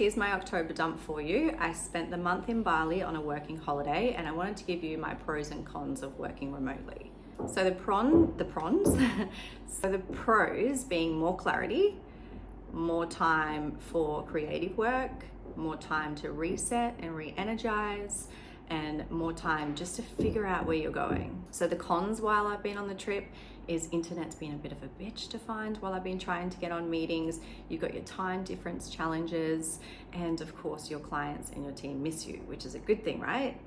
Here's my October dump for you. I spent the month in Bali on a working holiday, and I wanted to give you my pros and cons of working remotely. So the pros being more clarity, more time for creative work, more time to reset and re-energize, and more time just to figure out where you're going. So the cons while I've been on the trip is internet's been a bit of a bitch to find while I've been trying to get on meetings. You've got your time difference challenges, and of course your clients and your team miss you, which is a good thing, right?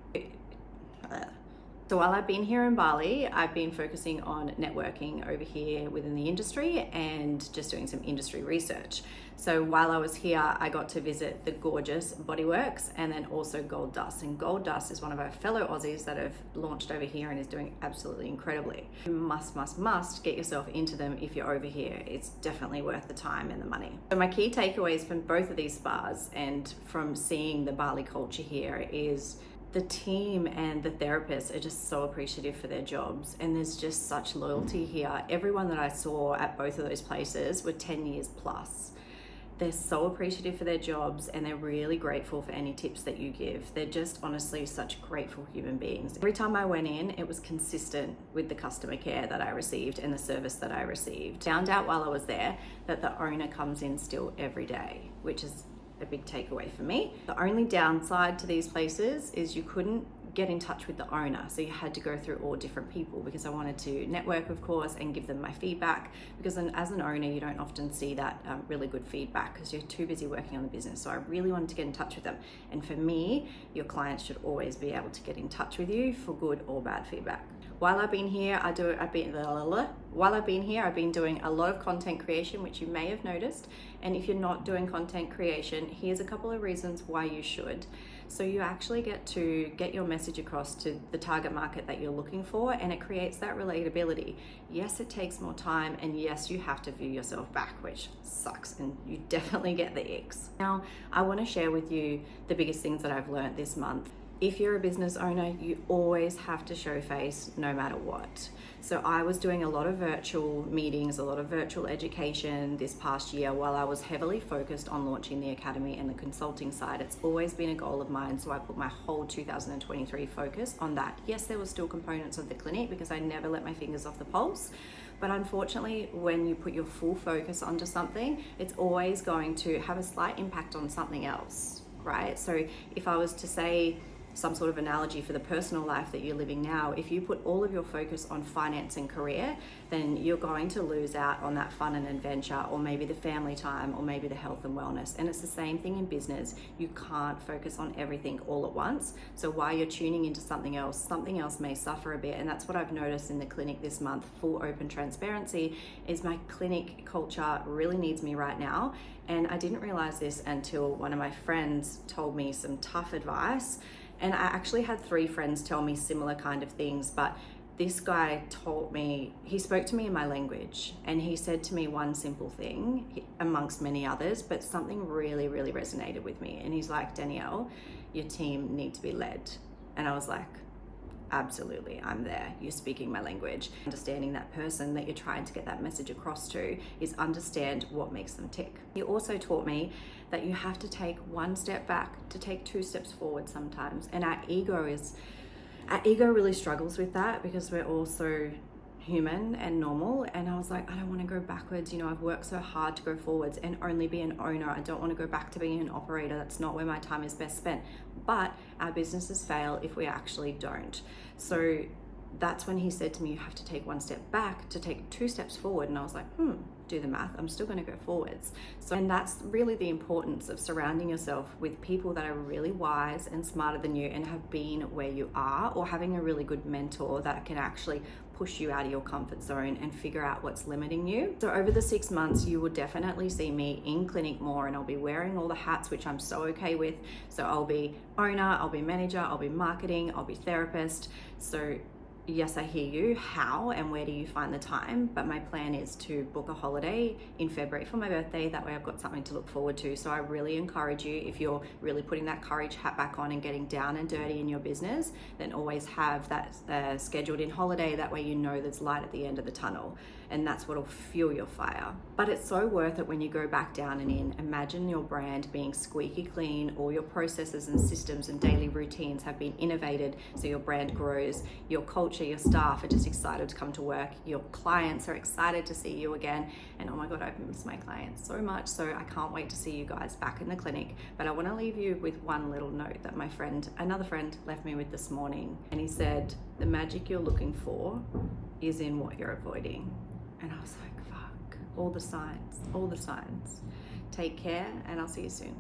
So while I've been here in Bali, I've been focusing on networking over here within the industry and just doing some industry research. So while I was here, I got to visit the gorgeous Bodyworks and then also Gold Dust. And Gold Dust is one of our fellow Aussies that have launched over here and is doing absolutely incredibly. You must get yourself into them if you're over here. It's definitely worth the time and the money. So my key takeaways from both of these spas and from seeing the Bali culture here is the team and the therapists are just so appreciative for their jobs, and there's just such loyalty here. Everyone that I saw at both of those places were 10 years plus. They're so appreciative for their jobs, and they're really grateful for any tips that you give. They're just honestly such grateful human beings. Every time I went in, it was consistent with the customer care that I received and the service that I received. Found out while I was there that the owner comes in still every day, which is a big takeaway for me. The only downside to these places is you couldn't get in touch with the owner, so you had to go through all different people, because I wanted to network, of course, and give them my feedback, because as an owner you don't often see that really good feedback because you're too busy working on the business. So I really wanted to get in touch with them, and for me, your clients should always be able to get in touch with you for good or bad feedback. While I've been here, I've been doing a lot of content creation, which you may have noticed. And if you're not doing content creation, here's a couple of reasons why you should. So you actually get to get your message across to the target market that you're looking for, and it creates that relatability. Yes, it takes more time, and yes, you have to view yourself back, which sucks, and you definitely get the icks. Now, I want to share with you the biggest things that I've learned this month. If you're a business owner, you always have to show face no matter what. So I was doing a lot of virtual meetings, a lot of virtual education this past year while I was heavily focused on launching the academy and the consulting side. It's always been a goal of mine, so I put my whole 2023 focus on that. Yes, there were still components of the clinic because I never let my fingers off the pulse. But unfortunately, when you put your full focus onto something, it's always going to have a slight impact on something else, right? So if I was to say, some sort of analogy for the personal life that you're living now, if you put all of your focus on finance and career, then you're going to lose out on that fun and adventure, or maybe the family time, or maybe the health and wellness. And it's the same thing in business. You can't focus on everything all at once. So while you're tuning into something else may suffer a bit. And that's what I've noticed in the clinic this month. Full open transparency is my clinic culture really needs me right now. And I didn't realize this until one of my friends told me some tough advice. And I actually had 3 friends tell me similar kind of things, but this guy he spoke to me in my language, and he said to me one simple thing amongst many others, but something really, really resonated with me. And he's like, Danielle, your team need to be led. And I was like, absolutely, I'm there. You're speaking my language. Understanding that person that you're trying to get that message across to is understand what makes them tick. He also taught me that you have to take one step back to take 2 steps forward sometimes. And our ego really struggles with that because we're also human and normal. And I was like, I don't want to go backwards. I've worked so hard to go forwards and only be an owner. I don't want to go back to being an operator. That's not where my time is best spent. But our businesses fail if we actually don't. So that's when he said to me, you have to take 1 step back to take 2 steps forward. And I was like, do the math. I'm still going to go forwards. And that's really the importance of surrounding yourself with people that are really wise and smarter than you and have been where you are, or having a really good mentor that can actually push you out of your comfort zone and figure out what's limiting you. So over the 6 months, you will definitely see me in clinic more, and I'll be wearing all the hats, which I'm so okay with. So I'll be owner, I'll be manager, I'll be marketing, I'll be therapist. So yes, I hear you. How and where do you find the time? But my plan is to book a holiday in February for my birthday. That way I've got something to look forward to. So I really encourage you, if you're really putting that courage hat back on and getting down and dirty in your business, then always have that scheduled in holiday. That way you know there's light at the end of the tunnel. and that's what'll fuel your fire. But it's so worth it when you go back down and in. Imagine your brand being squeaky clean, all your processes and systems and daily routines have been innovated so your brand grows, your culture, your staff are just excited to come to work, your clients are excited to see you again, and oh my God, I've missed my clients so much, so I can't wait to see you guys back in the clinic. But I want to leave you with one little note that another friend left me with this morning, and he said, the magic you're looking for is in what you're avoiding. And I was like, fuck, all the signs. Take care, and I'll see you soon.